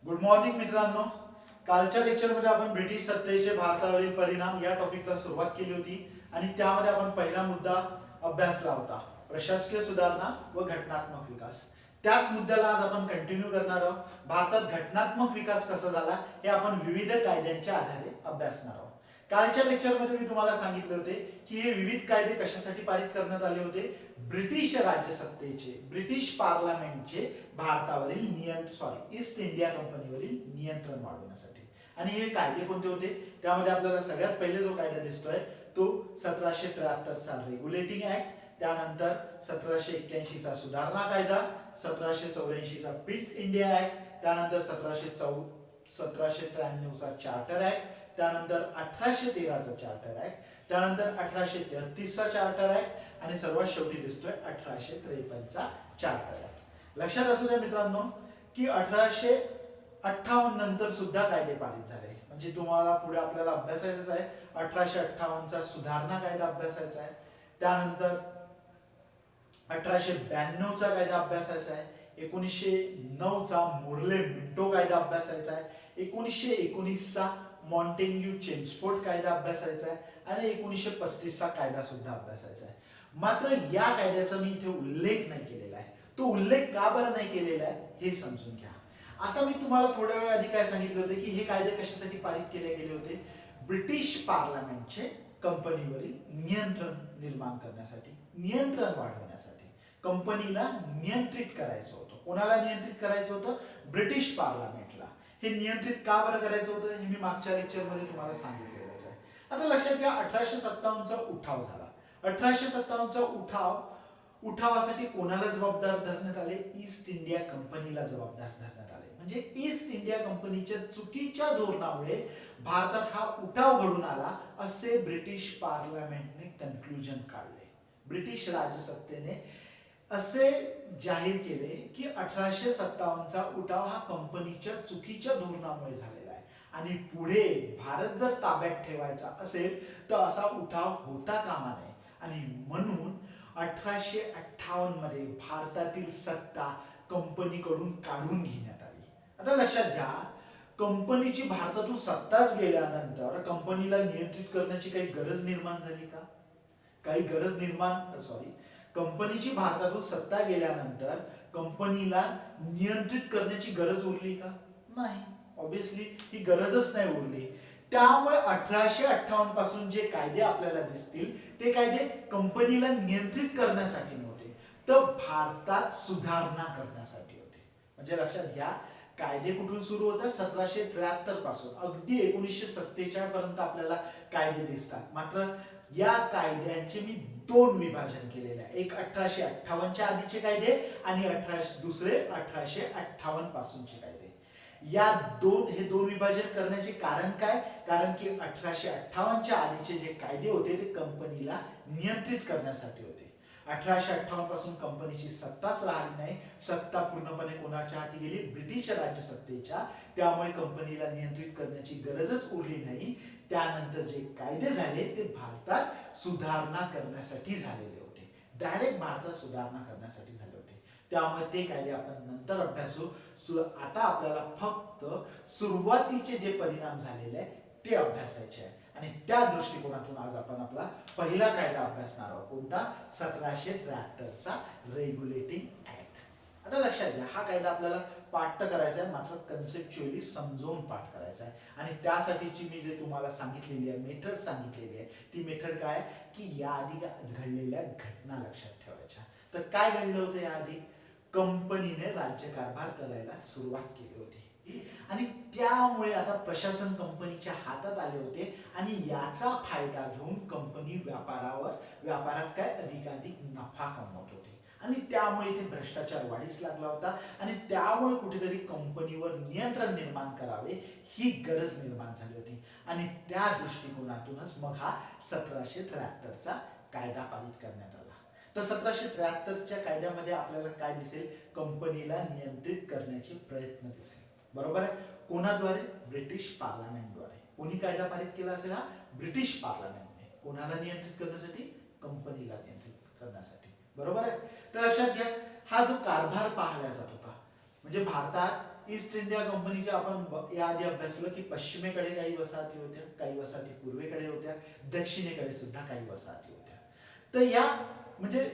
Good morning मित्रांनो. कालच्या लेक्चरमध्ये आपण ब्रिटिश सत्तेचे भारतावरील परिणाम या टॉपिकला सुरुवात केली होती आणि त्यामध्ये आपण पहिला मुद्दा अभ्यासला होता, प्रशासकीय सुधारणा व घटनात्मक विकास. त्याच मुद्द्याला आज आपण कंटिन्यू करणार आहोत. भारतात घटनात्मक विकास कसा झाला हे आपण विविध कायद्यांच्या आधारे अभ्यासणार आहोत. कालच्या लेक्चरमध्ये मी तुम्हाला सांगितले होते की हे विविध कायदे कशासाठी पारित करण्यात आले होते. ब्रिटिश राज्यसत्तेचे, ब्रिटिश पार्लमेंटचे भारतावरील ईस्ट इंडिया कंपनीवरील नियंत्रण वाढवण्यासाठी. आणि हे कायदे कोणते होते त्यामध्ये आपल्याला सगळ्यात पहिले जो कायदा दिसतोय तो 1773 चा रेग्युलेटिंग ऍक्ट, त्यानंतर 1781 चा सुधारणा कायदा, 1784 चा पीस इंडिया ऍक्ट, त्यानंतर 1793 चा चार्टर ऍक्ट, त्यानंतर 1813 चा चार्टर ऍक्ट, त्यानंतर 1833 चा चार्टर ऍक्ट आणि सर्वात शेवटी दिसतोय 1853 चा चार्टर ऍक्ट. लक्षात असू द्या मित्रांनो की 1858 नंतर सुद्धा कायदे पारित झाले. म्हणजे तुम्हाला पुढे आपल्याला अभ्यासायचं आहे 1858 चा सुधारणा कायदा अभ्यासायचा आहे, त्यानंतर 1892 चा कायदा अभ्यासायचा आहे, 1909 चा मुर्ले मिंटो कायदा अभ्यासायचा आहे, 1919 चा मॉन्टेग्यू चेम्सफोर्ड कायदा अभ्यासायचा आहे आणि 1935 चा कायदा सुद्धा अभ्यासायचा आहे. मात्र या कायद्याचा मी इथे उल्लेख नाही केलेला आहे. तो उल्लेख का बरं नाही केलेला आहे हे समजून घ्या. आता मी तुम्हाला थोड्या वेळ आधी काय सांगितले होते की हे कायदे कशासाठी पारित केले गेले होते. ब्रिटिश पार्लमेंटचे कंपनीवरील नियंत्रण निर्माण करण्यासाठी, नियंत्रण वाढवण्यासाठी, कंपनीला नियंत्रित करायचं होतं. कोणाला नियंत्रित करायचं होतं? ब्रिटिश पार्लमेंटला. हे नियंत्रित का बरं करायचं होतं हे मी मागच्या लेक्चरमध्ये तुम्हाला सांगितलेलंच आहे. आता लक्षात घ्या 1857 चा उठाव झाला. 1857 चा उठावासाठी कोणाला जबाबदार धरण्यात आले? ईस्ट इंडिया कंपनीला जबाबदार धरण्यात आले. म्हणजे ईस्ट इंडिया कंपनीच्या चुकीच्या धोरणामुळे भारतात हा उठाव घडून आला असे ब्रिटिश पार्लमेंटने कन्क्लुजन काढले. ब्रिटिश राजसत्तेने असे जाहीर केले की 1857 चा उठाव हा कंपनीच्या चुकीच्या धोरणामुळे झालेला आहे आणि पुढे भारत जर ताब्यात ठेवायचा असेल तर असा उठाव होता कामा नये. आणि म्हणून 1858 मध्ये भारतातील सत्ता कंपनीकडून काढून घेण्यात आली. आता लक्षात घ्या कंपनीची भारतातून सत्ताच गेल्यानंतर कंपनीला नियंत्रित करण्याची काही गरज निर्माण झाली का? कंपनीची भारतातून सत्ता गेल्यानंतर कंपनीला नियंत्रित करण्याची गरज उरली का? नाही. ऑब्वियसली ही गरजच नाही उरली. त्यामुळे 1858 पासून जे कायदे आपल्याला दिसतील ते कायदे कंपनीला नियंत्रित करण्यासाठी नव्हते तर भारतात सुधारणा करण्यासाठी होते. म्हणजे लक्षात घ्या कायदे कुठून सुरू होतात? 1773 पासून अगदी 1947 पर्यंत आपल्याला कायदे दिसतात. मात्र या कायद्यांचे मी दोन विभाजन केलेले आहे. एक 1858 च्या आधीचे कायदे आणि दुसरे 1858 पासूनचे कायदे. हे दोन विभाजन करण्याचे कारण काय? कारण की 1858 च्या आधीचे जे कायदे होते ते कंपनीला नियंत्रित करण्यासाठी होते. 1858 पासून कंपनीची सत्ताच राहिली नाही. सत्ता पूर्णपणे कोणाच्या हाती गेली? ब्रिटिश राजसत्तेच्या. त्यामुळे कंपनीला नियंत्रित करण्याची गरजच उरली नाही. त्यानंतर जे कायदे झाले ते भारतात सुधारणा करण्यासाठी झालेले होते. डायरेक्ट भारतात सुधारणा करण्यासाठी झाले होते. त्यामुळे ते कायदे आपण नंतर अभ्यासू. आता आपल्याला फक्त सुरुवातीचे जे परिणाम झालेले आहे ते अभ्यासायचे आहे आणि त्या दृष्टिकोनातून आज आपण आपला पहिला कायदा अभ्यासणार आहोत. कोणता? 1773 चा रेग्युलेटिंग ऍक्ट. आता लक्षात घ्या हा कायदा आपल्याला पाठ करायचा आहे मात्र कन्सेप्च्युअली समजावून पाठ करायचा आहे. आणि त्यासाठीची मी जे तुम्हाला सांगितलेली आहे मेथड सांगितलेली आहे ती मेथड काय की याआधी घडलेल्या घटना लक्षात ठेवायच्या. तर काय घडलं होतं याआधी? कंपनीने राज्यकारभार करायला सुरुवात केली होती आणि त्यामुळे आता प्रशासन कंपनीच्या हातात आले होते आणि याचा फायदा घेऊन कंपनी व्यापारात काय अधिकाधिक नफा कमवत होती आणि त्यामुळे इथे भ्रष्टाचार वाढीस लागला होता आणि त्यामुळे कुठेतरी कंपनीवर नियंत्रण निर्माण करावे ही गरज निर्माण झाली होती आणि त्या दृष्टिकोनातूनच मग हा 1773 चा कायदा पारित करण्यात आला. तर 1773 च्या कायद्यामध्ये आपल्याला काय दिसेल? कंपनीला नियंत्रित करण्याचे प्रयत्न दिसेल. बरोबर आहे. कोणाद्वारे? ब्रिटिश पार्लमेंटद्वारे. कोणी कायदा पारित केला असेल? हा ब्रिटिश पार्लमेंटने. कोणाला नियंत्रित करण्यासाठी? कंपनीला नियंत्रित करण्यासाठी. बरोबर आहे. तर लक्षात घ्या हा जो कारभार पाहिला जात होता म्हणजे भारतात ईस्ट इंडिया कंपनीच्या आपण याआधी अभ्यासलं की पश्चिमेकडे काही वसाहती होत्या, काही वसाहती पूर्वेकडे होत्या, दक्षिणेकडे सुद्धा काही वसाहती होत्या. तर या म्हणजे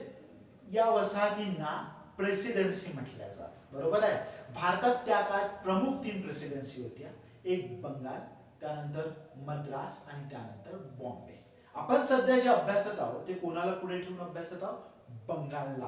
या वसाहतींना प्रेसिडेन्सी म्हटल्या जात. बरोबर आहे. भारतात त्या काळात प्रमुख 3 प्रेसिडेन्सी होत्या. एक बंगाल, त्यानंतर मद्रास आणि त्यानंतर बॉम्बे. आपण सध्या जे अभ्यासत आहोत ते कोणाला पुढे ठेवून अभ्यासत आहोत? बंगालला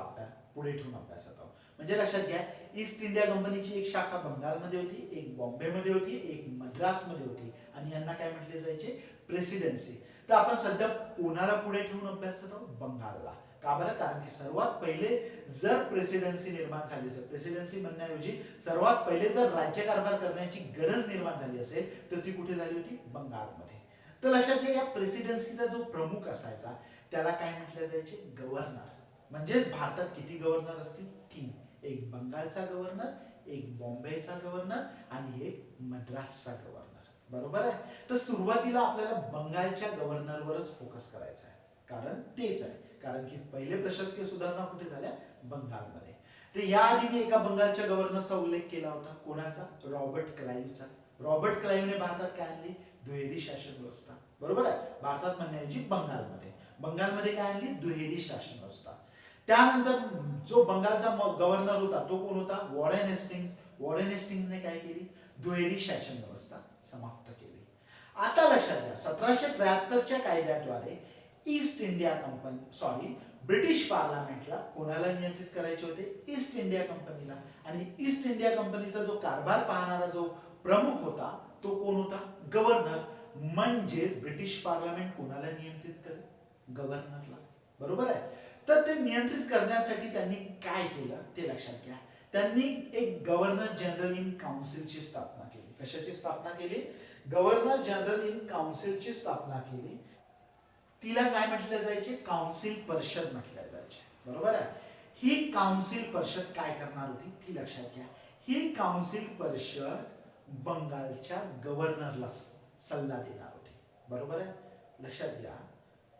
पुढे ठेवून अभ्यासत आहोत. म्हणजे लक्षात घ्या, ईस्ट इंडिया कंपनीची एक शाखा बंगालमध्ये होती, एक बॉम्बेमध्ये होती, एक मद्रासमध्ये होती आणि यांना काय म्हटले जायचे? प्रेसिडेन्सी. तर आपण सध्या कोणाला पुढे ठेवून अभ्यासत आहोत? बंगालला. का बरं? कारण की सर्वात पहिले जर प्रेसिडेन्सी निर्माण झाली असेल, प्रेसिडेन्सी म्हणण्याऐवजी सर्वात पहिले जर राज्यकारभार करण्याची गरज निर्माण झाली असेल तर ती कुठे झाली होती? बंगालमध्ये. तर लक्षात घ्या, या प्रेसिडेन्सीचा जो प्रमुख असायचा त्याला काय म्हटले जायचे? गव्हर्नर. म्हणजेच भारतात किती गव्हर्नर असतील? 3. एक बंगालचा गव्हर्नर, एक बॉम्बेचा गव्हर्नर आणि एक मद्रासचा गव्हर्नर. बरोबर आहे. तर सुरुवातीला आपल्याला बंगालच्या गव्हर्नरवरच फोकस करायचा आहे, कारण तेच आहे. कारण की पहिले प्रशासकीय सुधारणा कुठे झाल्या? बंगालमध्ये. तर याआधी मी एका बंगालच्या गव्हर्नरचा उल्लेख केला होता. कोणाचा? रॉबर्ट क्लाईव्हचा. रॉबर्ट क्लाईव्हने भारतात काय आणली? दुहेरी शासन व्यवस्था. बरोबर आहे. भारतात म्हणण्याऐवजी बंगालमध्ये. बंगालमध्ये काय आणली? दुहेरी शासन व्यवस्था. त्यानंतर जो बंगालचा गव्हर्नर होता तो कोण होता? Warren Hastings. वॉरेन हेस्टिंग्जने काय केली? दुहेरी शासन व्यवस्था समाप्त केली. आता लक्षात घ्या, 1773च्या कायद्याद्वारे ईस्ट इंडिया कंपनी ब्रिटिश पार्लमेंटला कोणाला नियंत्रित करायचे होते? ईस्ट इंडिया कंपनीला. आणि ईस्ट इंडिया कंपनीचा जो कारभार पाहणारा जो प्रमुख होता तो कोण होता? गव्हर्नर. म्हणजेच ब्रिटिश पार्लमेंट कोणाला नियंत्रित करेल? गव्हर्नरला. बरोबर आहे. तर ते नियंत्रित करण्यासाठी त्यांनी काय केलं ते लक्षात घ्या. त्यांनी एक गव्हर्नर जनरल इन काउन्सिलची स्थापना केली. कशाची स्थापना केली? गव्हर्नर जनरल इन काउन्सिलची स्थापना केली. तिला काय म्हटले जायचे? काउन्सिल परिषद म्हटले जायचे. बरोबर आहे. ही काउन्सिल परिषद काय करणार होती ती लक्षात घ्या. ही काउन्सिल परिषद बंगालच्या गव्हर्नरला सल्ला देणार होती. बरोबर आहे. लक्षात घ्या,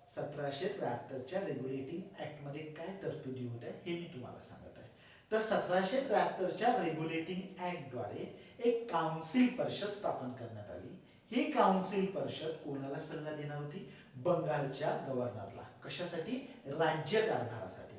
1773च्या रेग्युलेटिंग ऍक्ट मध्ये काय तरतुदी होत्या हे मी तुम्हाला सांगत आहे. तर 1773च्या रेग्युलेटिंग ऍक्ट द्वारे एक काउन्सिल परिषद स्थापन करण्यात आली. ही काउन्सिल परिषद कोणाला सल्ला देणार होती? बंगालच्या गव्हर्नरला. कशासाठी? राज्य कारभारासाठी.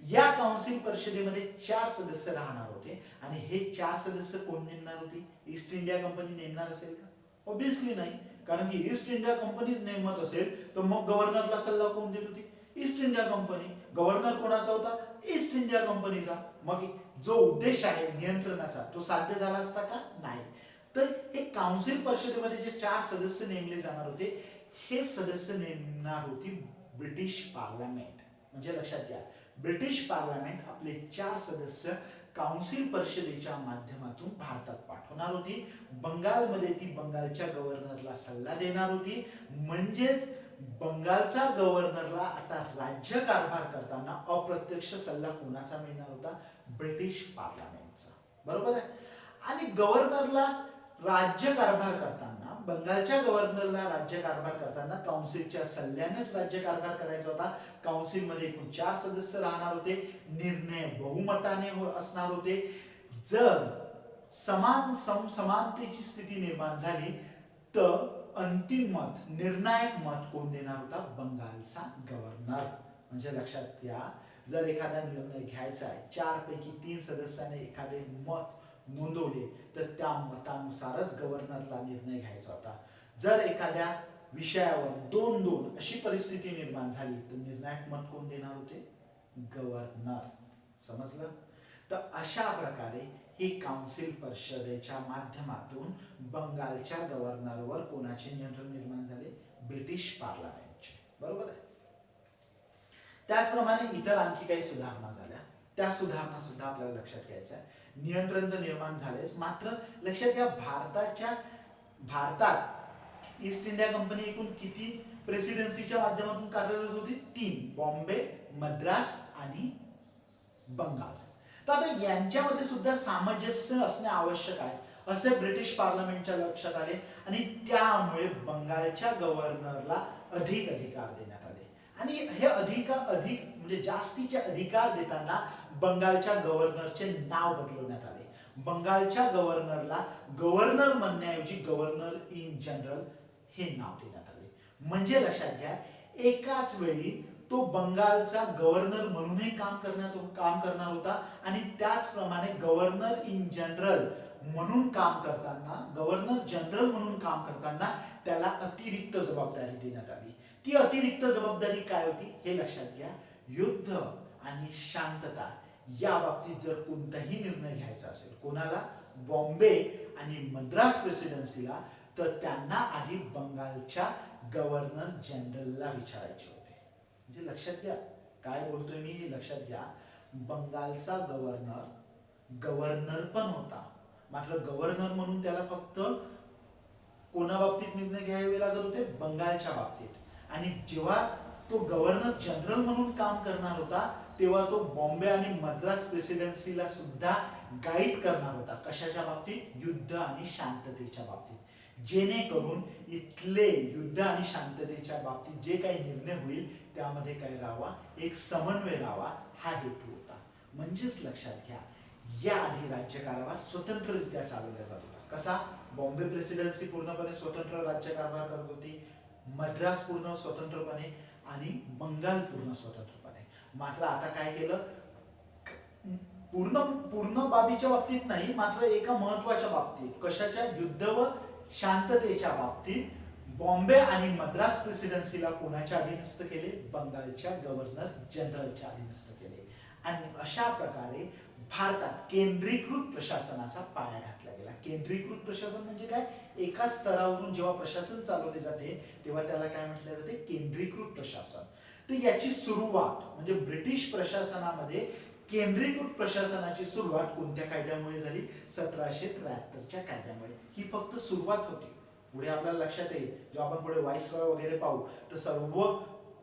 या काउन्सिल परिषदेमध्ये 4 सदस्य राहणार होते आणि हे 4 सदस्य कोण नेमणार होती? ईस्ट इंडिया कंपनी नेमणार असेल का? ऑब्विसली नाही. कारण की ईस्ट इंडिया कंपनीच नेमत असेल तर मग गव्हर्नरला सल्ला कोण देत होती? East India company. गव्हर्नर कोणाचा होता? ईस्ट इंडिया कंपनीचा. मग जो उद्देश आहे नियंत्रणाचा तो साध्य झाला असता का? नाही. तर हे काउन्सिल परिषदेमध्ये जे 4 सदस्य नेमले जाणार होते हे सदस्य नेमणार होती ब्रिटिश पार्लमेंट. म्हणजे लक्षात घ्या, ब्रिटिश पार्लमेंट आपले 4 सदस्य काउन्सिल परिषदेच्या माध्यमातून भारतात पाठवणार होती. बंगालमध्ये ती बंगालच्या गव्हर्नरला सल्ला देणार होती. म्हणजेच बंगालचा गव्हर्नरला आता राज्य कारभार करताना अप्रत्यक्ष सल्ला कोणाचा मिळणार होता? ब्रिटिश पार्लमेंटचा. बरोबर आहे. आणि गव्हर्नरला राज्य कारभार करताना, बंगालच्या गव्हर्नरला राज्य कारभार करताना काउन्सिलच्या सल्ल्यानेच राज्य कारभार करायचा होता. काउन्सिलमध्ये एकूण 4 सदस्य राहणार होते. निर्णय बहुमताने असणार होते. जर समानतेची स्थिती निर्माण झाली तर अंतिम मत, निर्णायक मत कोण देणार होता? बंगालचा गव्हर्नर. म्हणजे लक्षात घ्या, जर एखादा निर्णय घ्यायचा आहे, 4 पैकी 3 सदस्याने एखादे मत नोंदवले तर त्या मतानुसारच गव्हर्नरला निर्णय घ्यायचा होता. जर एखाद्या विषयावर 2-2 अशी परिस्थिती निर्माण झाली तर निर्णायक मत कोण देणार होते? गव्हर्नर. समजलं? तर अशा प्रकारे ही काउन्सिल परिषदेच्या माध्यमातून बंगालच्या गव्हर्नरवर कोणाचे नियंत्रण निर्माण झाले? ब्रिटिश पार्लमेंटचे. बरोबर आहे. त्याचप्रमाणे इतर आणखी काही सुधारणा झाल्या. त्या सुधारणा सुद्धा आपल्याला लक्षात घ्यायच्या आहे. नियंत्रण तर निर्माण झालेच, मात्र लक्षात घ्या, भारतात ईस्ट इंडिया कंपनी एकूण किती प्रेसिडेन्सीच्या माध्यमातून कार्यरत होती? 3. बॉम्बे, मद्रास आणि बंगाल. तर आता यांच्यामध्ये सुद्धा सामंजस्य असणे आवश्यक आहे असे ब्रिटिश पार्लमेंटच्या लक्षात आले आणि त्यामुळे बंगालच्या गव्हर्नरला अधिक अधिकार देण्यात आले. आणि हे अधिक म्हणजे जास्तीचे अधिकार देताना बंगालच्या गव्हर्नरचे नाव बदलवण्यात आले. बंगालच्या गव्हर्नरला गव्हर्नर म्हणण्याऐवजी गव्हर्नर इन जनरल हे नाव देण्यात आले. म्हणजे लक्षात घ्या, एकाच वेळी तो बंगालचा गव्हर्नर म्हणूनही काम करणार होता आणि त्याचप्रमाणे गव्हर्नर इन जनरल म्हणून काम करताना, गव्हर्नर जनरल म्हणून काम करताना त्याला अतिरिक्त जबाबदारी देण्यात आली. ती अतिरिक्त जबाबदारी काय होती हे लक्षात घ्या. युद्ध आणि शांतता या बाबतीत जर कोणताही निर्णय घ्यायचा असेल कोणाला, बॉम्बे आणि मद्रास प्रेसिडेन्सीला, तर त्यांना आधी बंगालच्या गव्हर्नर जनरलला विचारायचे होते. म्हणजे लक्षात घ्या काय बोलतोय मी हे लक्षात घ्या. बंगालचा गव्हर्नर पण होता, मात्र गव्हर्नर म्हणून त्याला फक्त कोणा बाबतीत निर्णय घ्यावे लागत होते, बंगालच्या बाबतीत. आणि जेव्हा तो गव्हर्नर जनरल म्हणून काम करणार होता तेव्हा तो बॉम्बे आणि मद्रास प्रेसिडेन्सीला सुद्धा गाईड करणार होता. कशाच्या बाबतीत, युद्ध आणि शांततेच्या बाबतीत, जेणेकरून इथले युद्ध आणि शांततेच्या बाबतीत जे काही निर्णय होईल त्यामध्ये काय राहावा, एक समन्वय राहावा, हा हेतू होता. म्हणजेच लक्षात घ्या, या आधी राज्यकारभार स्वतंत्ररित्या चालवला जात होता. कसा, बॉम्बे प्रेसिडेन्सी पूर्णपणे स्वतंत्र राज्यकारभार करत होती, मद्रास पूर्ण स्वतंत्रपणे आणि बंगाल पूर्ण स्वतंत्रपणे. मात्र आता काय केलं, पूर्ण बाबीच्या बाबतीत नाही, मात्र एका महत्वाच्या बाबतीत, कशाच्या, युद्ध व शांततेच्या बाबतीत बॉम्बे आणि मद्रास प्रेसिडेन्सीला कोणाच्या अधीनस्थ केले, बंगालच्या गव्हर्नर जनरलच्या अधीनस्थ केले. आणि अशा प्रकारे भारतात केंद्रीकृत प्रशासनाचा पाया घातला गेला. केंद्रीकृत प्रशासन म्हणजे काय, एका स्तरावरून जेव्हा प्रशासन चालवले जाते तेव्हा त्याला काय म्हटले जाते, केंद्रीकृत प्रशासन. तर याची सुरुवात म्हणजे ब्रिटिश प्रशासनामध्ये केंद्रीकृत प्रशासनाची सुरुवात कोणत्या कायद्यामुळे झाली, 1773च्या कायद्यामुळे. ही फक्त सुरुवात होती. पुढे आपल्याला लक्षात येईल जेव्हा आपण पुढे व्हाईसरॉय वगैरे पाहू तर सर्व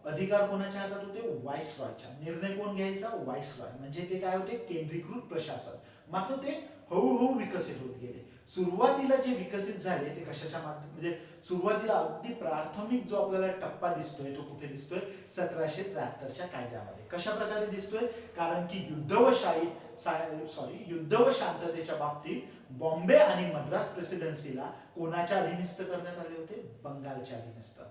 अधिकार कोणाच्या हातात होते, व्हाईसरॉयच्या. निर्णय कोण घ्यायचा, व्हाईसरॉय. म्हणजे ते काय होते, केंद्रीकृत प्रशासन. मात्र ते हळूहळू विकसित होत गेले. सुरुवातीला जे विकसित झाले ते कशाच्या म्हणजे सुरुवातीला अगदी प्राथमिक जो आपल्याला टप्पा दिसतोय तो कुठे दिसतोय, 1773च्या कायद्यामध्ये. कशा प्रकारे दिसतोय, कारण की युद्ध व शांततेच्या बाबतीत बॉम्बे आणि मद्रास प्रेसिडेन्सीला कोणाच्या अधीनस्थ करण्यात आले होते, बंगालच्या अधीनस्थ.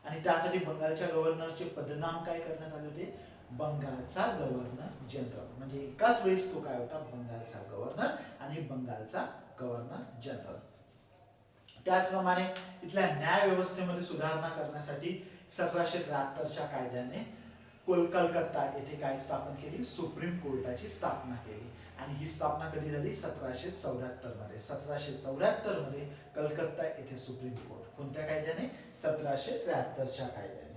आणि त्यासाठी बंगालच्या गव्हर्नरचे पदनाम काय करण्यात आले होते, बंगालचा गव्हर्नर जनरल. म्हणजे एकाच वेळेस तो काय होता, बंगालचा गव्हर्नर आणि बंगालचा गव्हर्नर जनरल. त्याचप्रमाणे इथल्या न्याय व्यवस्थेमध्ये सुधारणा करण्यासाठी 1773च्या कायद्याने कलकत्ता येथे काय स्थापन केली, सुप्रीम कोर्टाची स्थापना केली. आणि ही स्थापना कधी झाली, 1774 मध्ये. 1774 मध्ये कलकत्ता येथे सुप्रीम कोर्ट. कोणत्या कायद्याने, 1773च्या कायद्याने.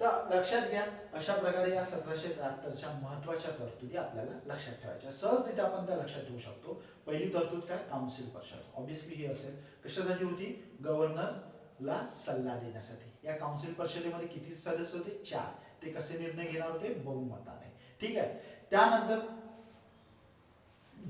तर लक्षात घ्या, अशा प्रकारे या 1773च्या महत्वाच्या तरतुदी आपल्याला लक्षात ठेवायच्या. सहजरित्या आपण त्या लक्षात ठेवू शकतो. पहिली तरतूद काय, काउन्सिल परिषद. ऑब्विसली ही असेल कशासाठी होती, गव्हर्नरला सल्ला देण्यासाठी. या काउन्सिल परिषदेमध्ये किती सदस्य होते, 4. ते कसे निर्णय घेणार होते, बहुमताने. ठीक आहे. त्यानंतर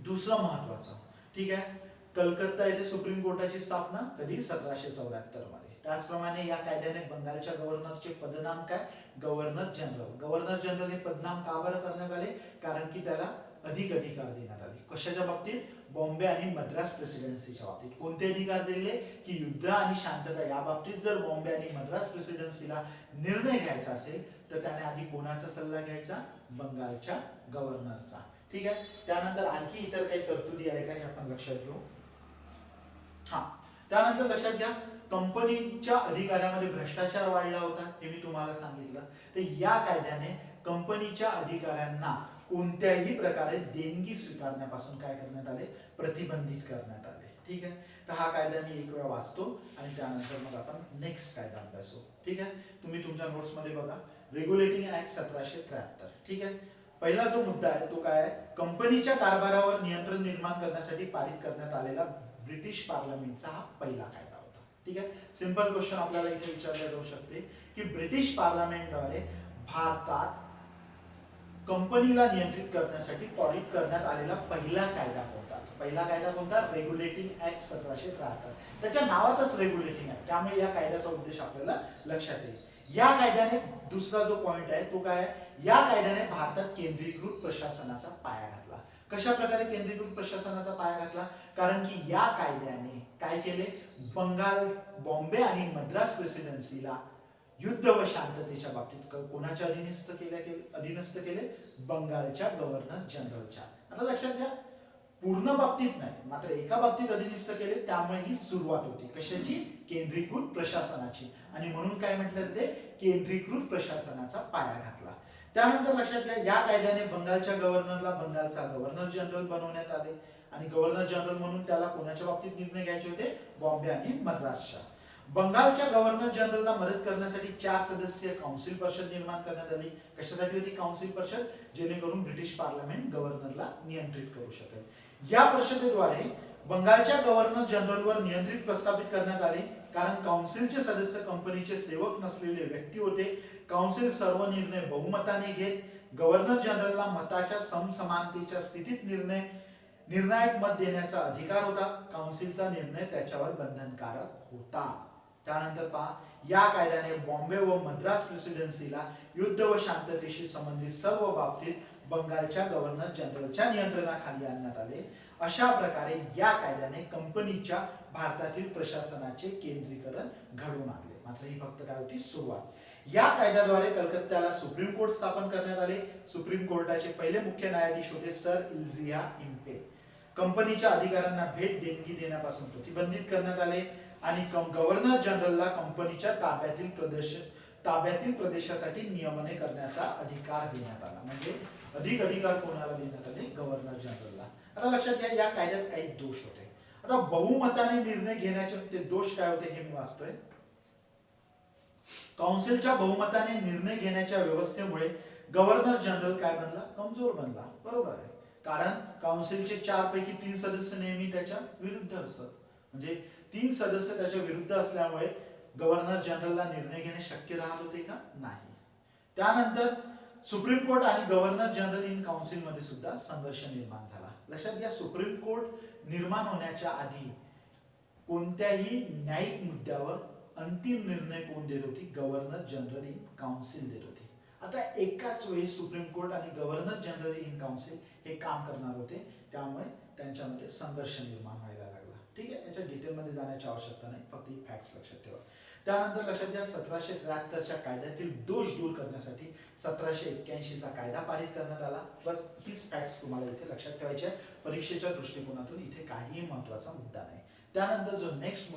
दुसरं महत्वाचं, ठीक आहे, कलकत्ता येथे सुप्रीम कोर्टाची स्थापना कधी, 1774 मध्ये. त्याचप्रमाणे या कायद्याने बंगालच्या गव्हर्नरचे पदनाम काय, गव्हर्नर जनरल. गव्हर्नर जनरल हे पदनाम का बरं करण्यात आले, कारण की त्याला अधिक अधिकार देण्यात आले. कशाच्या बाबतीत, बॉम्बे आणि मद्रास प्रेसिडेन्सीच्या बाबतीत. कोणते अधिकार दिले, की युद्ध आणि शांतता या बाबतीत जर बॉम्बे आणि मद्रास प्रेसिडेन्सीला निर्णय घ्यायचा असेल तर त्याने आधी कोणाचा सल्ला घ्यायचा, बंगालच्या गव्हर्नरचा. ठीक आहे. त्यानंतर आणखी इतर काही तरतुदी आहे का हे आपण लक्षात घेऊ. त्यानंतर लक्षात घ्या, कंपनीच्या अधिकाऱ्यामध्ये भ्रष्टाचार वाढला होता हे मी तुम्हाला सांगितलं. तर या कायद्याने कंपनीच्या अधिकाऱ्यांना कोणत्याही प्रकारे देणगी स्वीकारण्यापासून काय करण्यात आले, प्रतिबंधित करण्यात आले. ठीक आहे. तर हा कायदा मी एक वेळा वाचतो आणि त्यानंतर मग आपण नेक्स्ट कायदा अभ्यासू. ठीक आहे. तुम्ही तुमच्या नोट्स मध्ये बघा, रेग्युलेटिंग ऍक्ट 1773. ठीक आहे. पहिला जो मुद्दा आहे तो काय आहे, कंपनीच्या कारभारावर नियंत्रण निर्माण करण्यासाठी पारित करण्यात आलेला ब्रिटिश पार्लमेंटचा हा पहिला कायदा होता. ठीक आहे. सिंपल क्वेश्चन आपल्याला इथे विचारले जाऊ शकते की ब्रिटिश पार्लमेंटद्वारे भारतात कंपनीला नियंत्रित करण्यासाठी पारित करण्यात आलेला पहिला कायदा कोणता. पहिला कायदा कोणता, रेग्युलेटिंग ऍक्ट 1773. त्याच्या नावातच रेग्युलेटिंग ऍक्ट, त्यामुळे या कायद्याचा उद्देश आपल्याला लक्षात येईल. या कायद्याने दुसरा जो पॉइंट आहे तो काय आहे, या कायद्याने भारतात केंद्रीकृत प्रशासनाचा पाया घातला. कशा प्रकारे केंद्रीकृत प्रशासनाचा पाया घातला? कारण की या कायद्याने काय केले, बंगाल, बॉम्बे आणि मद्रास प्रेसिडेन्सीला युद्ध व शांततेच्या बाबतीत कोणाच्या अधीनस्थ केले? बंगालच्या गव्हर्नर जनरलच्या. आता लक्षात घ्या, पूर्ण बाबतीत नाही, मात्र एका बाबतीत अधीनस्थ केले. त्यामुळे ही सुरुवात होती कशाची? केंद्रीकृत प्रशासनाची. आणि म्हणून काय म्हटलं जाते? केंद्रीकृत प्रशासनाचा पाया घातला. त्यानंतर लक्षात घ्या, या कायद्याने बंगालच्या गव्हर्नरला बंगालचा गव्हर्नर जनरल बनवण्यात आले. आणि गव्हर्नर जनरल म्हणून त्याला कोणाच्या बाबतीत निर्णय घ्यायचे होते? बॉम्बे आणि मद्रासच्या. बंगालच्या गव्हर्नर जनरलला मदत करण्यासाठी 4 सदस्यीय काउन्सिल परिषद निर्माण करण्यात आली. कशासाठी होती काउन्सिल परिषद? जेणेकरून ब्रिटिश पार्लमेंट गव्हर्नरला नियंत्रित करू शकेल. या परिषदेद्वारे बंगालच्या गव्हर्नर जनरलवर नियंत्रित प्रस्थापित करण्यात आले. कारण काउन्सिलचे सदस्य कंपनीचे सेवक नसलेले व्यक्ती होते. काउन्सिल सर्व निर्णय बहुमताने घेत. गव्हर्नर जनरलला मताच्या समसमानतेच्या स्थितीत निर्णायक मत देण्याचा अधिकार होता. काउन्सिलचा निर्णय त्याच्यावर बंधनकारक होता. त्यानंतर पहा, या कायद्याने बॉम्बे व मद्रास प्रेसिडेन्सीला युद्ध व शांततेशी संबंधित सर्व बाबतीत बंगालच्या गव्हर्नर जनरलच्या नियंत्रणाखाली आणण्यात आले. अशा प्रकारे या कायद्याने कंपनीच्या भारतातील प्रशासनाचे केंद्रीकरण घडवून आणले. मात्र ही फक्त काय होती? सुरुवात. या कायद्याद्वारे कलकत्त्याला सुप्रीम कोर्ट स्थापन करण्यात आले. सुप्रीम कोर्टाचे पहिले मुख्य न्यायाधीश होते सर इलियास इम्पे. कंपनीच्या अधिकाऱ्यांना भेट देणगी देण्यापासून प्रतिबंधित करण्यात आले. आणि गव्हर्नर जनरलला कंपनीच्या ताब्यातील प्रदेशासाठी नियमने करण्याचा अधिकार देण्यात आला. म्हणजे अधिक अधिकार कोणाला देण्यात आले? गव्हर्नर जनरलला. आता लक्षात घ्या, या कायद्यात काही दोष होते. आता बहुमताने निर्णय घेण्याचे ते दोष काय होते हे मी वाचतोय. काउन्सिलच्या बहुमताने निर्णय घेण्याच्या व्यवस्थेमुळे गव्हर्नर जनरल काय बनला? कमजोर बनला. बरोबर आहे, कारण काउन्सिलचे 4 पैकी 3 सदस्य नेहमी त्याच्या विरुद्ध असतात. म्हणजे 3 सदस्य त्याच्या विरुद्ध असल्यामुळे गव्हर्नर जनरलला निर्णय घेणे शक्य राहत होते का? नाही. त्यानंतर सुप्रीम कोर्ट आणि गव्हर्नर जनरल इन काउन्सिल मध्ये सुद्धा संघर्ष निर्माण झाला. लक्षात घ्या, सुप्रीम कोर्ट निर्माण होण्याच्या आधी कोणत्याही न्यायिक मुद्द्यावर अंतिम निर्णय कोण देत होती? गव्हर्नर जनरल इन काउन्सिल देत होती. आता एकाच वेळी सुप्रीम कोर्ट आणि गव्हर्नर जनरल इन काउन्सिल हे काम करणार होते. त्यामुळे त्यांच्यामध्ये संघर्ष निर्माण व्हायला लागला. ठीक आहे, याच्या डिटेलमध्ये जाण्याची आवश्यकता नाही, फक्त ही फॅक्ट्स लक्षात ठेवा. त्यानंतर लक्षात घ्या, 1773च्या कायद्यातील दोष दूर करण्यासाठी 1781चा कायदा पारित करण्यात आला. बस हीच फॅक्ट्स तुम्हाला इथे लक्षात ठेवायच्या. परीक्षेच्या दृष्टिकोनातून इथे काहीही महत्त्वाचा मुद्दा नाही. त्यानंतर जो नेक्स्ट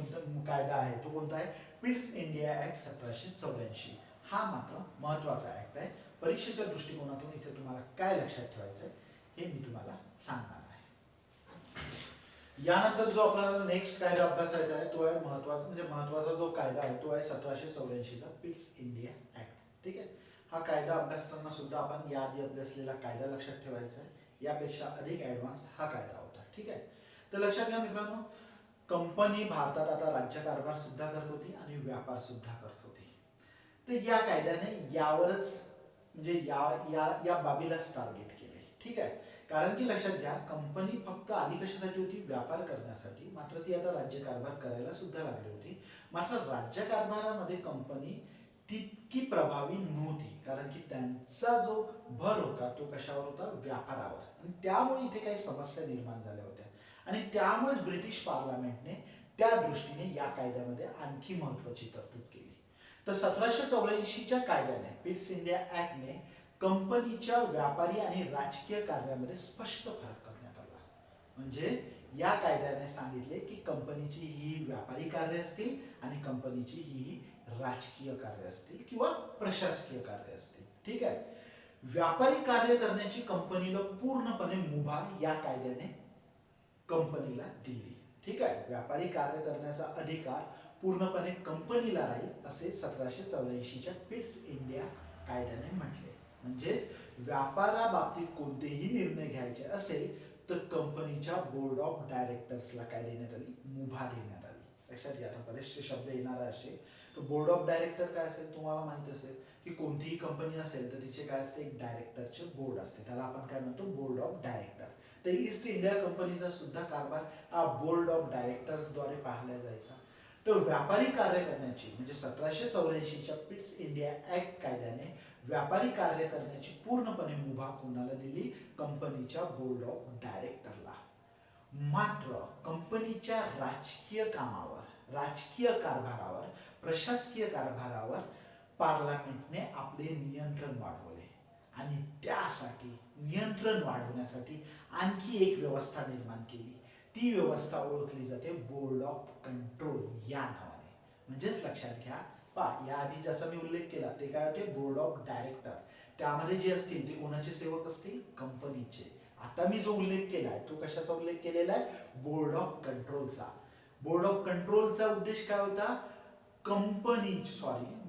कायदा आहे तो कोणता आहे? Pitt's India act 1784. हा मात्र महत्त्वाचा ऍक्ट आहे. परीक्षेच्या दृष्टिकोनातून इथे तुम्हाला काय लक्षात ठेवायचं आहे हे मी तुम्हाला सांगणार आहे. यानंतर जो आपल्याला नेक्स्ट कायदा अभ्यासायचा आहे तो आहे महत्त्वाचा जो कायदा आहे तो आहे 1784चा पिट्स इंडिया ऍक्ट. ठीक आहे, हा कायदा अभ्यासताना सुद्धा आपण याआधी अभ्यासलेला कायदा लक्षात ठेवायचा आहे. यापेक्षा अधिक ऍडव्हान्स हा कायदा होता. ठीक आहे, तर लक्षात घ्या मित्रांनो, कंपनी भारतात आता राज्यकारभार सुद्धा करत होती आणि व्यापार सुद्धा करत होती. तर या कायद्याने यावरच म्हणजे या बाबीलाच टार्गेट केले. ठीक आहे, कारण की लक्षात घ्या, कंपनी फक्त आधी कशासाठी होती? व्यापार करण्यासाठी. मात्र ती आता राज्यकारभार करायला सुद्धा लागली होती. मात्र राज्यकारभारामध्ये कंपनी तितकी प्रभावी नव्हती, कारण की त्यांचा जो भर होता तो कशावर होता? व्यापारावर. आणि त्यामुळे इथे काही समस्या निर्माण झाल्या होत्या. आणि त्यामुळेच ब्रिटिश पार्लमेंटने त्या दृष्टीने या कायद्यामध्ये आणखी महत्त्वाची तरतूद केली. तर 1784च्या कायद्याने, पिट्स इंडिया ऍक्टने कंपनीच्या व्यापारी आणि राजकीय कार्यामध्ये स्पष्ट फरक करण्यात आला. म्हणजे या कायद्याने सांगितले की कंपनीची ही व्यापारी कार्य असतील आणि कंपनीची ही राजकीय कार्य असतील किंवा प्रशासकीय कार्य असतील. ठीक आहे, व्यापारी कार्य करण्याची कंपनीला पूर्णपणे मुभा या कायद्याने कंपनीला दिली. ठीक आहे, व्यापारी कार्य करण्याचा अधिकार पूर्णपणे कंपनीला राहील असे 1784च्या पिट्स इंडिया कायद्याने म्हटले. म्हणजे व्यापाराबाबतीत कोणतेही निर्णय घ्यायचे असेल तर कंपनीच्या बोर्ड ऑफ डायरेक्टर्सला काय देण्यात आली? मुभा देण्यात आली. लक्षात घ्या, आता बरेचसे शब्द येणार असे. तर बोर्ड ऑफ डायरेक्टर काय असेल तुम्हाला माहित असेल की कोणतीही कंपनी असेल तर तिचे काय असते? एक डायरेक्टरचे बोर्ड असते, त्याला आपण काय म्हणतो? Board of director. तर ईस्ट इंडिया कंपनीचा सुद्धा कारभार हा बोर्ड ऑफ डायरेक्टर्स द्वारे पाहिला जायचा. तर व्यापारी कार्य करण्याची म्हणजे 1784च्या पिट्स इंडिया ऍक्ट कायद्याने व्यापारी कार्य करण्याची पूर्णपणे मुभा कोणाला दिली? कंपनीच्या बोर्ड ऑफ डायरेक्टरला. मात्र कंपनीच्या राजकीय कामावर, राजकीय कारभारावर, प्रशासकीय कारभारावर पार्लमेंटने आपले नियंत्रण वाढवले आणि त्यासाठी नियंत्रण वाढवण्यासाठी आणखी एक व्यवस्था निर्माण केली. ती व्यवस्था ओळखली जाते बोर्ड ऑफ कंट्रोल या नावाने. म्हणजेच लक्षात घ्या, या आधी ज्याचा मी उल्लेख केला ते काय होते? Board of director. त्यामध्ये जे असतील ते कोणाचे सेवक असतील? कंपनीचे. आता मी जो उल्लेख केलाय तो कशाचा उल्लेख केलेला आहे? बोर्ड ऑफ कंट्रोलचा. बोर्ड ऑफ कंट्रोलचा उद्देश काय होता?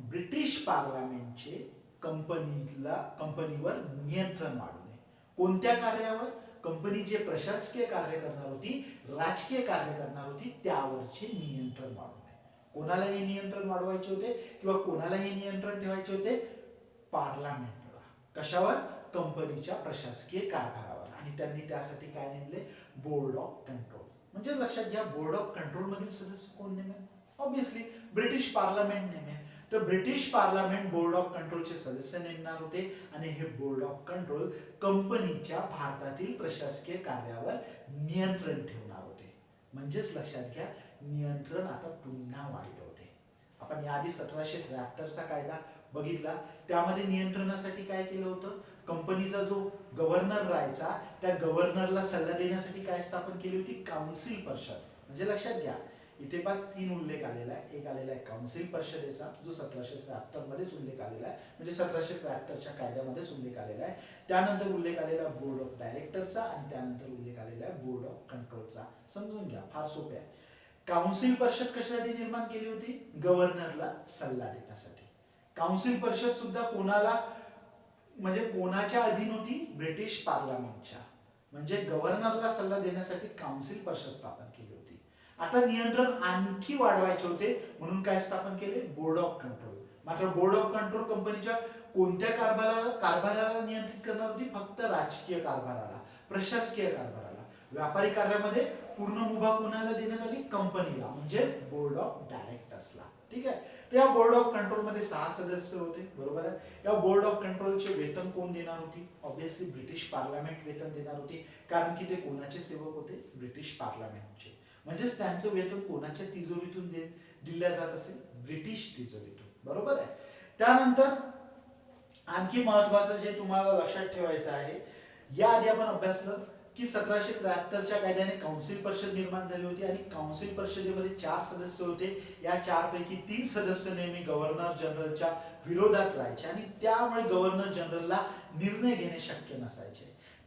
ब्रिटिश पार्लमेंटचे कंपनीवर नियंत्रण वाढवणे. कोणत्या कार्यावर? कंपनी जे प्रशासकीय कार्य करणार होती, राजकीय कार्य करणार होती, त्यावरचे नियंत्रण वाढवणे. कोणाला हे नियंत्रण वाढवायचे होते किंवा कोणाला हे नियंत्रण ठेवायचे होते? पार्लमेंटला. कशावर? कंपनीच्या प्रशासकीय कारभारावर. आणि त्यांनी त्यासाठी काय नेमले? Board of control. म्हणजे लक्षात घ्या, बोर्ड ऑफ कंट्रोल मधील सदस्य कोण नेमेल? ऑब्विसली ब्रिटिश पार्लमेंट नेमेल. तर ब्रिटिश पार्लमेंट बोर्ड ऑफ कंट्रोलचे सदस्य नेमणार होते आणि हे बोर्ड ऑफ कंट्रोल कंपनीच्या भारतातील प्रशासकीय कार्यावर नियंत्रण ठेवणार होते. म्हणजेच लक्षात घ्या, नियंत्रण आता पुन्हा वाढले होते. आपण याआधी 1773चा कायदा बघितला, त्यामध्ये नियंत्रणासाठी काय केलं होतं? कंपनीचा जो गव्हर्नर राहायचा त्या गव्हर्नरला सल्ला देण्यासाठी काय स्थापन केली होती? काउन्सिल परिषद. म्हणजे लक्षात घ्या, इथे पण 3 उल्लेख आलेला आहे. एक आलेला आहे काउन्सिल परिषदेचा जो 1773 मध्येच उल्लेख आलेला आहे, म्हणजे 1773च्या कायद्यामध्येच उल्लेख आलेला आहे. त्यानंतर उल्लेख आलेला बोर्ड ऑफ डायरेक्टरचा आणि त्यानंतर उल्लेख आलेला आहे बोर्ड ऑफ कंट्रोलचा. समजून घ्या, फार सोपे आहे. काउन्सिल परिषद कशासाठी निर्माण केली होती? गव्हर्नरला सल्ला देण्यासाठी. काउन्सिल परिषद सुद्धा कोणाला म्हणजे कोणाच्या अधीन होती? ब्रिटिश पार्लमेंटच्या. म्हणजे गव्हर्नरला सल्ला देण्यासाठी काउन्सिल परिषद स्थापन केली होती. आता नियंत्रण आणखी वाढवायचे होते म्हणून काय स्थापन केले? Board of control. मात्र बोर्ड ऑफ कंट्रोल कंपनीच्या कोणत्या कारभाराला नियंत्रित करणार होती? फक्त राजकीय कारभाराला, प्रशासकीय कारभाराला. व्यापारी कार्यामध्ये पूर्ण मुभा कोणाला देण्यात आली? कंपनीला, म्हणजेच बोर्ड ऑफ डायरेक्टर्सला. ठीक आहे. तर या बोर्ड ऑफ कंट्रोल मध्ये 6 सदस्य होते, बरोबर आहे. या बोर्ड ऑफ कंट्रोलचे वेतन कोण देणार होती? ऑब्विसली ब्रिटिश पार्लमेंट वेतन देणार होती, कारण की ते कोणाचे सेवक होते? ब्रिटिश पार्लमेंटचे. म्हणजेच त्यांचं वेतन कोणाच्या तिजोरीतून दिल्या जात असेल? ब्रिटिश तिजोरीतून, बरोबर आहे. त्यानंतर आणखी महत्वाचं जे तुम्हाला लक्षात ठेवायचं आहे, याआधी आपण अभ्यासलं की 1773च्या कायद्याने काउन्सिल परिषद निर्माण झाली होती आणि काउन्सिल परिषदेमध्ये 4 सदस्य होते. या 4 पैकी 3 सदस्य नेहमी गव्हर्नर जनरलच्या विरोधात राहायचे आणि त्यामुळे गव्हर्नर जनरलला निर्णय घेणे शक्य नसायचे.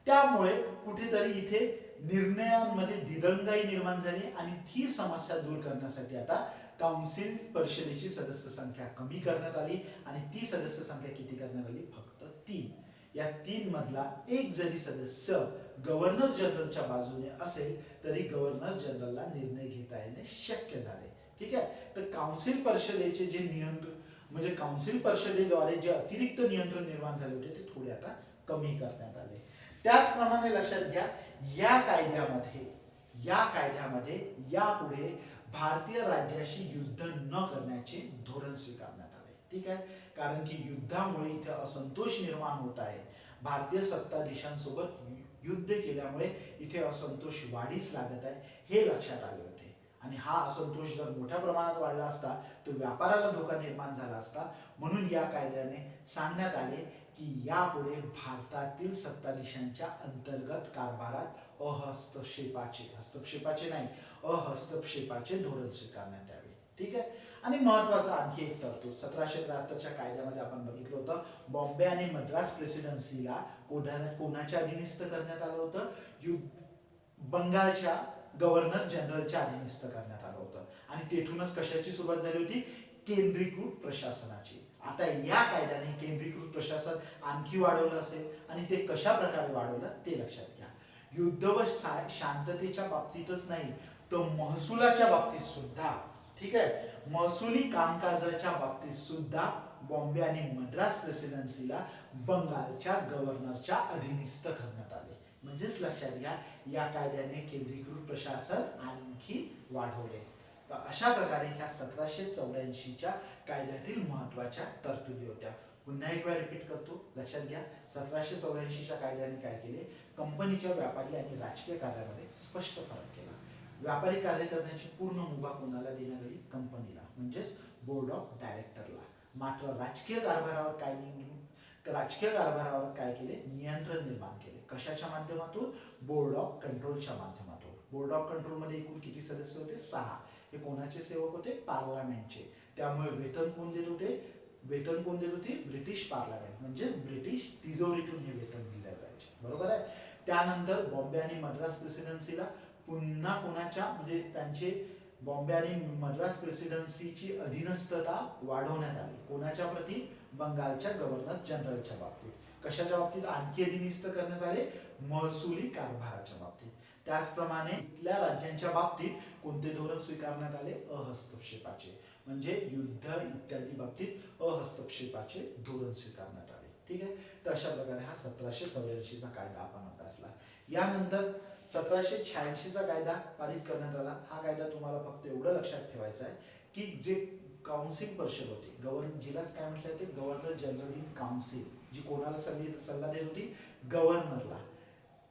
त्यामुळे कुठेतरी इथे निर्णयांमध्ये दिरंगाई निर्माण झाली आणि ही समस्या दूर करण्यासाठी आता काउन्सिल परिषदेची सदस्य संख्या कमी करण्यात आली आणि ती सदस्य संख्या किती करण्यात आली? फक्त 3. या 3 मधला एक जरी सदस्य गव्हर्नर जनरलच्या बाजूने असेल तरी गव्हर्नर जनरलला निर्णय घेता येणे शक्य झाले. ठीक आहे. तर काउन्सिल परिषदेचे जे नियंत्रण म्हणजे काउन्सिल परिषदेद्वारे जे अतिरिक्त नियंत्रण निर्माण झाले होते ते थोडे आता कमी करण्यात आले. त्याचप्रमाणे लक्षात घ्या, या कायद्यामध्ये यापुढे भारतीय राज्याशी युद्ध न करण्याचे धोरण स्वीकारण्यात आले. ठीक आहे. कारण की युद्धामुळे इथे असंतोष निर्माण होत आहे. भारतीय सत्ताधीशांसोबत युद्ध केल्यामुळे इथे असंतोष वाढीस लागत आहे हे लक्षात आले होते आणि हा असंतोष जर मोठ्या प्रमाणात वाढला असता तर व्यापाराला धोका निर्माण झाला असता. म्हणून या कायद्याने सांगण्यात आले की यापुढे भारतातील सत्ताधीशांच्या अंतर्गत कारभारात हस्तक्षेपाचे धोरण स्वीकारण्यात यावे. ठीक आहे. आणि महत्वाचा आणखी एक तरतूद 1773च्या कायद्यामध्ये आपण बघितलं होतं, बॉम्बे आणि मद्रास प्रेसिडेन्सीला कोणाच्या अधीनस्थ करण्यात आलं होतं? बंगालच्या गव्हर्नर जनरलच्या अधीनस्थ करण्यात आलं होतं आणि तेथूनच कशाची सुरुवात झाली होती? केंद्रीकृत प्रशासनाची. आता या कायद्याने केंद्रीकृत प्रशासन आणखी वाढवलं असेल आणि ते कशा प्रकारे वाढवलं ते लक्षात घ्या. युद्ध व शांततेच्या बाबतीतच नाही तर महसुलाच्या बाबतीत सुद्धा, ठीक आहे, महसुली कामकाजाच्या बाबतीत सुद्धा बॉम्बे आणि मद्रास प्रेसिडेन्सीला बंगालच्या गव्हर्नरच्या अधीनस्थ करण्यात आले. म्हणजेच लक्षात घ्या, या कायद्याने केंद्रीकृत प्रशासन आणखी वाढवले. तर अशा प्रकारे ह्या 1784च्या कायद्यातील महत्वाच्या तरतुदी होत्या. पुन्हा एक वेळा रिपीट करतो, लक्षात घ्या. 1784च्या कायद्याने काय केले, कंपनीच्या व्यापारी आणि राजकीय कार्यामध्ये स्पष्ट फरक केला. व्यापारी कार्य करण्याची पूर्ण मुभा कोणाला देण्यात आली, कंपनीला, म्हणजेच बोर्ड ऑफ डायरेक्टरला. मात्र राजकीय कारभारावर काय केले, नियंत्रण निर्माण केले. कशाच्या माध्यमातून, बोर्ड ऑफ कंट्रोलच्या माध्यमातून. बोर्ड ऑफ कंट्रोल मध्ये एकूण किती सदस्य होते, 6. हे कोणाचे सेवक होते, पार्लमेंटचे. त्यामुळे वेतन कोण देत होते, ब्रिटिश पार्लमेंट, म्हणजे ब्रिटिश तिजोरीतून हे वेतन दिले जायचे. बरोबर आहे. त्यानंतर बॉम्बे आणि मद्रास प्रेसिडेन्सीला पुन्हा कोणाच्या, म्हणजे त्यांचे बॉम्बे आणि मद्रास प्रेसिडेन्सीची अधीनस्थता वाढवण्यात आली. कोणाच्या प्रती, बंगालच्या गव्हर्नर जनरलच्या बाबतीत. कशाच्या बाबतीत आणखी अधीनस्थ करण्यात आले, महसुली कारभाराच्या बाबतीत. त्याचप्रमाणे इथल्या राज्यांच्या बाबतीत कोणते धोरण स्वीकारण्यात आले, अहस्तक्षेपाचे, म्हणजे युद्ध इत्यादी बाबतीत अहस्तक्षेपाचे धोरण स्वीकारण्यात आले. ठीक आहे. तर अशा प्रकारे हा 1784चा कायदा आपण अभ्यासला. यानंतर 1786चा कायदा पारित करण्यात आला. हा कायदा तुम्हाला फक्त एवढं लक्षात ठेवायचं आहे की जे काउन्सिल परिषद होती, जिलाच काय म्हटलं जाते, गव्हर्नर जनरल इन काउन्सिल, जी कोणाला सल्ला देत होती, गव्हर्नरला,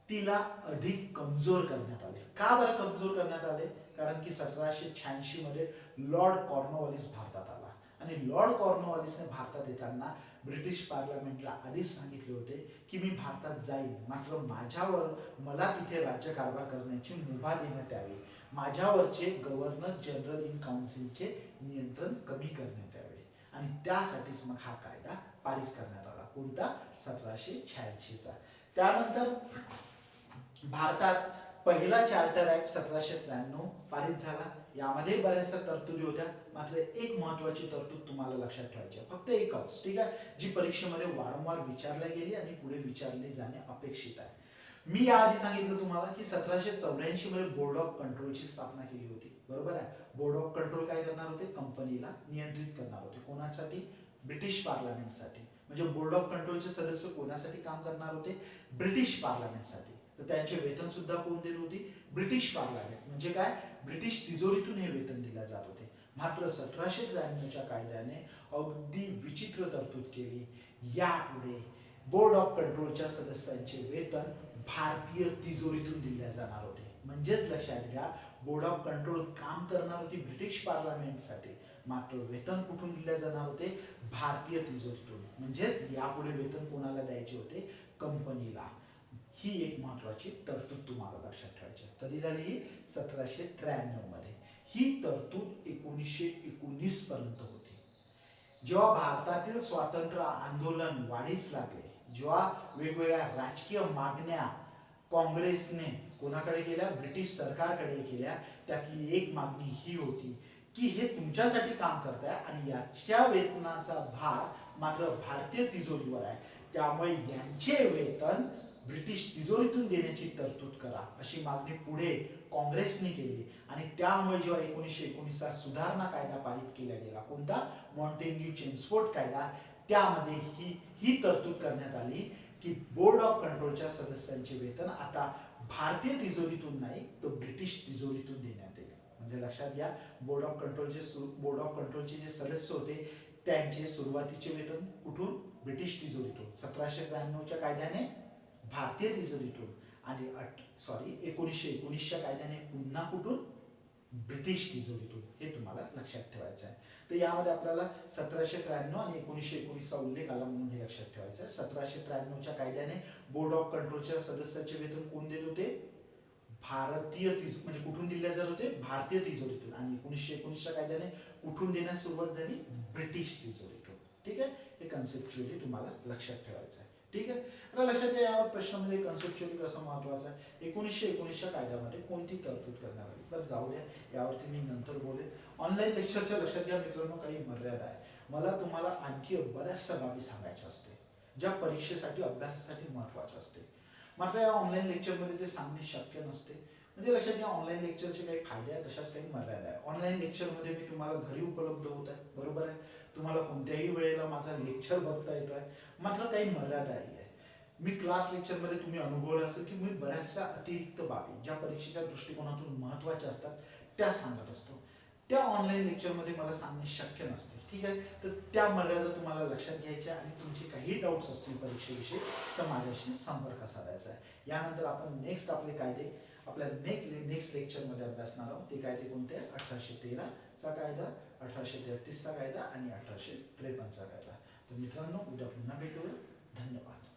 तिला अधिक कमजोर करण्यात आले. का बरं कमजोर करण्यात आले, कारण की 1786 मध्ये लॉर्ड कॉर्नवॉलिस भारतात आला आणि लॉर्ड कॉर्नवॉलिसने भारतात येताना ब्रिटिश पार्लमेंटला आधीच सांगितले होते की मी भारतात जाईन, मात्र मला तिथे राज्यकारभार करण्याची मुभा देण्यात यावी, माझ्यावरचे गव्हर्नर जनरल इन काउन्सिलचे नियंत्रण कमी करण्यात यावे, आणि त्यासाठीच मग हा कायदा पारित करण्यात आला. कोणता, 1786चा. त्यानंतर भारतात पहिला चार्टर ऍक्ट 1793 पारित झाला. यामध्ये बऱ्याचशा तरतुदी होत्या, मात्र एक महत्वाची तरतूद तुम्हाला लक्षात ठेवायची आहे, फक्त एकच. ठीक आहे. जी परीक्षेमध्ये वारंवार विचारली गेली आणि पुढे विचारली जाणे अपेक्षित आहे. मी याआधी सांगितलं तुम्हाला की 1784 मध्ये बोर्ड ऑफ कंट्रोलची स्थापना केली होती. बरोबर आहे. बोर्ड ऑफ कंट्रोल काय करणार होते, कंपनीला नियंत्रित करणार होते. कोणासाठी, ब्रिटिश पार्लमेंटसाठी. म्हणजे बोर्ड ऑफ कंट्रोलचे सदस्य कोणासाठी काम करणार होते, ब्रिटिश पार्लमेंटसाठी. तर त्यांचे वेतन सुद्धा कोण देत होती, ब्रिटिश पार्लमेंट. म्हणजे काय, ब्रिटिश तिजोरीतून हे वेतन दिले जात होते. मात्र 1793च्या कायद्याने अगदी विचित्र तरतूद केली. यापुढे बोर्ड ऑफ कंट्रोलच्या सदस्यांचे वेतन भारतीय तिजोरीतून दिले जाणार होते. म्हणजेच लक्षात घ्या, बोर्ड ऑफ कंट्रोल काम करणार होती ब्रिटिश पार्लमेंटसाठी, मात्र वेतन कुठून दिले जाणार होते, भारतीय तिजोरीतून. म्हणजेच यापुढे वेतन कोणाला द्यायचे होते, कंपनीला. ही एक महत्वाची तरतूद तुम्हाला लक्षात ठेवायची. कधी झाली ही, 1793 मध्ये. ही तरतूद 1919 पर्यंत होती. जेव्हा भारतातील स्वातंत्र्य आंदोलन वाढीस लागले, जेव्हा वेगवेगळ्या राजकीय मागण्या काँग्रेसने कोणाकडे केल्या, ब्रिटिश सरकारकडे केल्या, त्यातली एक मागणी ही होती की हे तुमच्यासाठी काम करताय आणि याच्या वेतनाचा भार मात्र भारतीय तिजोरीवर आहे, त्यामुळे यांचे वेतन ब्रिटिश तिजोरीतून देण्याची तरतूद करा, अशी मागणी पुढे काँग्रेसने केली. आणि त्यामुळे जेव्हा 1919चा सुधारणा कायदा पारित केला गेला, कोणता, मॉन्टेग्यू चेम्सफोर्ड कायदा, त्यामध्ये ही तरतूद करण्यात आली की बोर्ड ऑफ कंट्रोलच्या सदस्यांचे वेतन आता भारतीय तिजोरीतून नाही, तर ब्रिटिश तिजोरीतून देण्यात येईल. म्हणजे लक्षात घ्या, बोर्ड ऑफ कंट्रोलचे जे सदस्य होते त्यांचे सुरुवातीचे वेतन कुठून, ब्रिटिश तिजोरीतून. 1793च्या कायद्याने भारतीय तिजोरीतून, आणि 1919च्या कायद्याने पुन्हा कुठून, ब्रिटिश तिजोरीतून. हे तुम्हाला लक्षात ठेवायचं आहे. तर यामध्ये आपल्याला 1793 आणि 1919चा उल्लेख आला म्हणून हे लक्षात ठेवायचं आहे. 1793च्या कायद्याने बोर्ड ऑफ कंट्रोलच्या सदस्याचे वेतन कोण देत होते, भारतीय म्हणजे कुठून दिले जात होते, भारतीय तिजोरीतून. आणि 1919च्या कायद्याने कुठून देण्यास सुरुवात झाली, ब्रिटिश तिजोरीतून. ठीक आहे. हे कन्सेप्च्युअली तुम्हाला लक्षात ठेवायचं आहे. ठीक आहे. आता लक्षात घ्या, यावर प्रश्नामध्ये कन्सेप्च्युअली कसं महत्वाचं आहे, 1919च्या कायद्यामध्ये कोणती तरतूद करण्यात आली. तर जाऊ द्या, यावरती मी नंतर बोलेन. ऑनलाईन लेक्चरच्या लक्षात घ्या मित्रांनो, काही मर्यादा आहे. मला तुम्हाला आणखी बऱ्याचशा बाबी सांगायच्या असते, ज्या परीक्षेसाठी अभ्यासासाठी महत्वाच्या असते. मात्र या ऑनलाईन लेक्चरमध्ये ते सांगणे शक्य नसते. म्हणजे लक्षात घ्या, ऑनलाईन लेक्चरचे काही फायदे आहेत, तशाच काही मर्यादा आहे. ऑनलाईन लेक्चरमध्ये मी तुम्हाला घरी उपलब्ध होत आहे, बरोबर आहे. तुम्हाला कोणत्याही वेळेला माझा लेक्चर बघता येतो आहे. मात्र काही मर्यादाही आहे. मी क्लास लेक्चरमध्ये तुम्ही अनुभवलं असेल की मी बऱ्याचशा अतिरिक्त बाबी ज्या परीक्षेच्या दृष्टिकोनातून महत्त्वाच्या असतात त्या सांगत असतो. त्या ऑनलाईन लेक्चरमध्ये मला सांगणे शक्य नसते. ठीक आहे, तर त्या मर्यादा तुम्हाला लक्षात घ्यायच्या आणि तुमचे काही डाऊट्स असतील परीक्षेविषयी तर माझ्याशी संपर्क साधायचा आहे. यानंतर आपण नेक्स्ट आपले कायदे आपल्या नेक्स्ट लेक्चरमध्ये अभ्यासणार आहोत. ते कायदे कोणते? 1813चा कायदा, 1833चा कायदा आणि 1853चा कायदा. तर मित्रांनो, उद्या पुन्हा भेटूया. धन्यवाद.